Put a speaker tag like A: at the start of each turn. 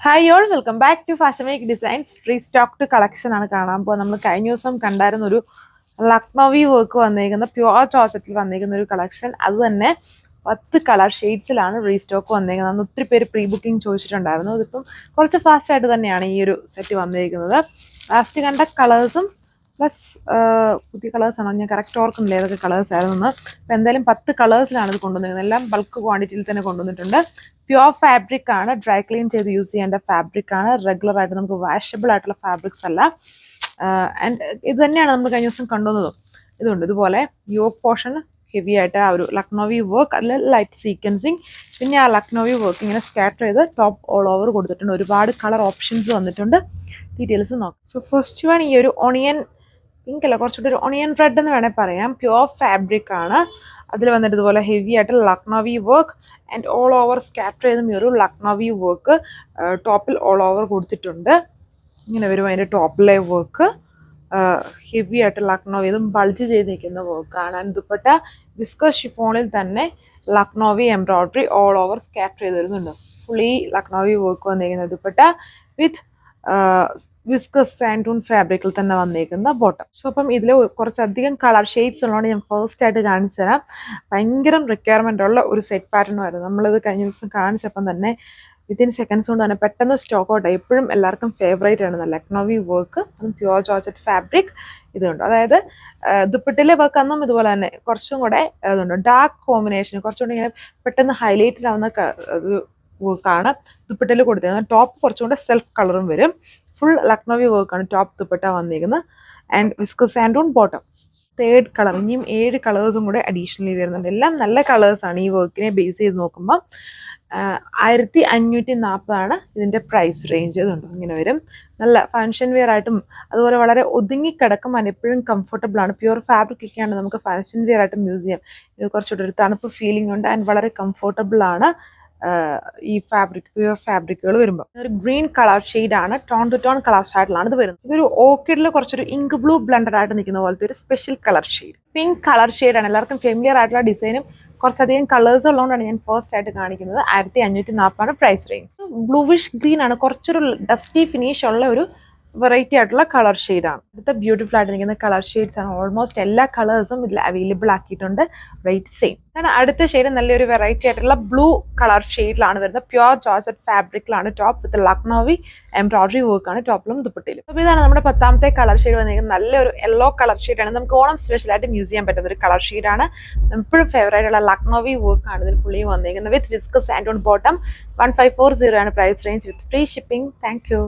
A: Hi all, welcome back to fashion make designs. Restocked collection ആണ് കാണാൻ പോകുന്നത്. നമ്മൾ കഴിഞ്ഞ ദിവസം കണ്ടായിരുന്ന ഒരു ലക്നൗവി വർക്ക് വന്നിരിക്കുന്ന പ്യുവർ ചോർസറ്റിൽ വന്നിരിക്കുന്ന ഒരു കളക്ഷൻ. അത് തന്നെ 10 കളർ ഷെയ്ഡ്സിലാണ് റീസ്റ്റോക്ക് വന്നിരിക്കുന്നത്. അന്ന് ഒത്തിരി പേര് പ്രീ ബുക്കിംഗ് ചോദിച്ചിട്ടുണ്ടായിരുന്നു. ഇതിപ്പം കുറച്ച് ഫാസ്റ്റ് ആയിട്ട് തന്നെയാണ് ഈ ഒരു സെറ്റ് വന്നിരിക്കുന്നത്. ലാസ്റ്റ് കണ്ട കളേഴ്സും പ്ലസ് പുതിയ കളേഴ്സാണോ ഞാൻ കറക്റ്റ് ഓർക്കുന്നില്ല ഏതൊക്കെ കളേഴ്സ് ആയിരുന്നു. അപ്പം എന്തായാലും 10 കളേഴ്സിലാണ് ഇത് കൊണ്ടുവന്നിരിക്കുന്നത്. എല്ലാം ബൾക്ക് ക്വാണ്ടിറ്റിയിൽ തന്നെ കൊണ്ടുവന്നിട്ടുണ്ട്. പ്യുവർ ഫാബ്രിക് ആണ്, ഡ്രൈ ക്ലീൻ ചെയ്ത് യൂസ് ചെയ്യേണ്ട ഫാബ്രിക് ആണ്. റെഗുലർ ആയിട്ട് നമുക്ക് വാഷബിൾ ആയിട്ടുള്ള ഫാബ്രിക്സ് അല്ല. ആൻഡ് ഇത് തന്നെയാണ് നമ്മൾ കഴിഞ്ഞ ദിവസം കൊണ്ടുവന്നതും. ഇതുണ്ട് ഇതുപോലെ യോക്ക് പോർഷൻ ഹെവി ആയിട്ട് ആ ഒരു ലക്നൗവി വർക്ക്, അതിൽ ലൈറ്റ് സീക്വൻസിങ്, പിന്നെ ആ ലക്നൗവി വർക്ക് ഇങ്ങനെ സ്കാറ്റർ ചെയ്ത് ടോപ്പ് ഓൾ ഓവർ കൊടുത്തിട്ടുണ്ട്. ഒരുപാട് കളർ ഓപ്ഷൻസ് വന്നിട്ടുണ്ട്. ഡീറ്റെയിൽസ് നോക്കാം. സോ ഫസ്റ്റ് വൺ ഈ ഒരു ഓണിയൻ പിങ്ക് അല്ല, കുറച്ചുകൂടി ഒരു ഓണിയൻ റെഡ് എന്ന് വേണേൽ പറയാം. പ്യുവർ ഫാബ്രിക് ആണ്. അതിൽ വന്നിട്ട് ഇതുപോലെ ഹെവി ആയിട്ട് Lucknowi work and all over scatter ചെയ്തും ഈ ഒരു ലക്നൗവി വർക്ക് ടോപ്പിൽ ഓൾ ഓവർ കൊടുത്തിട്ടുണ്ട്. ഇങ്ങനെ വരും അതിൻ്റെ ടോപ്പിലെ വർക്ക്. ഹെവി ആയിട്ട് ലക്നൗവി, ഇതും ബൾജ് ചെയ്ത് നിൽക്കുന്ന വർക്കാണ്. ആൻഡ് ദുപ്പട്ട വിസ്കസ് ഷിഫോണിൽ തന്നെ Lucknowi embroidery all over scatter ചെയ്ത് വരുന്നുണ്ട്. ഫുള്ളി ലക്നൗവി വർക്ക് വന്നിരിക്കുന്ന ദുപ്പട്ട വിത്ത് വിസ്കസ് സാൻഡൂൺ ഫാബ്രിക്കിൽ തന്നെ വന്നിരിക്കുന്ന ബോട്ടം. സോ അപ്പം ഇതിൽ കുറച്ചധികം കളർ ഷെയ്ഡ്സ് ഉള്ളതുകൊണ്ട് ഞാൻ ഫസ്റ്റ് ആയിട്ട് കാണിച്ചു തരാം. ഭയങ്കര റിക്വയർമെൻ്റ് ഉള്ള ഒരു സെറ്റ് പാറ്റേൺ ആയിരുന്നു. നമ്മളിത് കഴിഞ്ഞ ദിവസം കാണിച്ചപ്പം തന്നെ വിത്തിൻ സെക്കൻഡ്സ് കൊണ്ട് തന്നെ പെട്ടെന്ന് സ്റ്റോക്ക് ഔട്ട് ആയി. എപ്പോഴും എല്ലാവർക്കും ഫേവറേറ്റ് ആണ് ലക്നൗവി വർക്ക്, അതും പ്യുവർ ജോർജറ്റ് ഫാബ്രിക്. ഇതുണ്ട്, അതായത് ദുപ്പട്ടയിലെ വർക്ക് അന്നും ഇതുപോലെ തന്നെ കുറച്ചും കൂടെ ഇതുണ്ട് ഡാർക്ക് കോമ്പിനേഷൻ, കുറച്ചുകൂടി ഇങ്ങനെ പെട്ടെന്ന് ഹൈലൈറ്റഡ് ആവുന്ന ഒരു വർക്കാണ് ദുപ്പട്ടയിൽ കൊടുത്തിരിക്കുന്നത്. ടോപ്പ് കുറച്ചുകൂടെ സെൽഫ് കളറും വരും. ഫുൾ ലക്നൗവി വർക്കാണ് ടോപ്പ് ദുപ്പട്ട വന്നിരിക്കുന്നത്. ആൻഡ് വിസ്കസ് സാൻഡൂൺ ബോട്ടം. തേർഡ് കളർ, ഇനിയും 7 കളേഴ്സും കൂടെ അഡീഷണലി വരുന്നുണ്ട്. എല്ലാം നല്ല കളേഴ്സാണ്. ഈ വർക്കിനെ ബേസ് ചെയ്ത് നോക്കുമ്പോൾ 1540 ഇതിൻ്റെ പ്രൈസ് റേഞ്ച്. ഇതുണ്ട് ഇങ്ങനെ വരും. നല്ല ഫങ്ഷൻ വെയർ ആയിട്ടും അതുപോലെ വളരെ ഒതുങ്ങിക്കിടക്കും. അതിന് എപ്പോഴും കംഫർട്ടബിൾ ആണ്. പ്യുവർ ഫാബ്രിക് ഒക്കെയാണ് നമുക്ക് ഫങ്ഷൻ വെയർ ആയിട്ടും യൂസ് ചെയ്യാം. ഇത് കുറച്ചുകൂടെ ഒരു തണുപ്പ് ഫീലിംഗ് ഉണ്ട് ആൻഡ് വളരെ കംഫർട്ടബിൾ ആണ്. ഈ ഫാബ്രിക് പ്യുവർ ഫാബ്രിക്കുകൾ വരുമ്പോൾ ഒരു ഗ്രീൻ കളർ ഷെയ്ഡാണ്. ടോൺ ടു ടോൺ കളർ ഷെയ്ഡിലാണ് ഇത് വരുന്നത്. ഇതൊരു ഓർക്കിഡിൽ കുറച്ചൊരു ഇങ്ക് ബ്ലൂ ബ്ലെൻഡഡ് ആയിട്ട് നിൽക്കുന്ന പോലത്തെ ഒരു special colour shade. Pink colour ഷെയ്ഡാണ്. എല്ലാവർക്കും ഫെമിലിയർ ആയിട്ടുള്ള ഡിസൈനും കുറച്ചധികം കളേഴ്സ് ഉള്ളതുകൊണ്ടാണ് ഞാൻ ഫസ്റ്റ് ആയിട്ട് കാണിക്കുന്നത്. 1540 പ്രൈസ് റേഞ്ച്. ബ്ലൂവിഷ് ഗ്രീൻ ആണ്, കുറച്ചൊരു ഡസ്റ്റി ഫിനിഷ് ഉള്ള ഒരു വെറൈറ്റി ആയിട്ടുള്ള കളർ ഷെയ്ഡാണ്. അടുത്ത ബ്യൂട്ടിഫുൾ ആയിട്ട് നിൽക്കുന്ന കളർ ഷെയ്ഡ്സ് ആണ്. ഓൾമോസ്റ്റ് എല്ലാ കളേഴ്സും ഇതിൽ അവൈലബിൾ ആക്കിയിട്ടുണ്ട്. Rate same. കാരണം അടുത്ത ഷെയ്ഡ് നല്ലൊരു വെറൈറ്റി ആയിട്ടുള്ള ബ്ലൂ കളർ ഷെയ്ഡിലാണ് വരുന്നത്. പ്യുവർ ജോർജറ്റ് ഫാബ്രിക്കിലാണ് ടോപ്പ് വിത്ത് ലക്നൗവി എംബ്രോയിഡറി വർക്കാണ് ടോപ്പിലും ദുപ്പട്ടയിലും. അപ്പോൾ ഇതാണ് നമ്മുടെ 10ാമത്തെ കളർ ഷെയ്ഡ് വന്നിരിക്കുന്നത്. നല്ലൊരു യെല്ലോ കളർ ഷെയ്ഡാണ്. നമുക്ക് ഓണം സ്പെഷ്യലായിട്ട് യൂസ് ചെയ്യാൻ പറ്റുന്ന ഒരു കളർ ഷെയ്ഡാണ്. എപ്പോഴും ഫേവറേറ്റ് ആയിട്ടുള്ള ലക്നൗവി വർക്കാണ് ഇതിൽ ഫുള്ളി വന്നിരിക്കുന്നത്. വിത്ത് വിസ്കസ് സാൻഡൂൺ ബോട്ടം. 1540 ആണ് price range with free shipping. Thank U.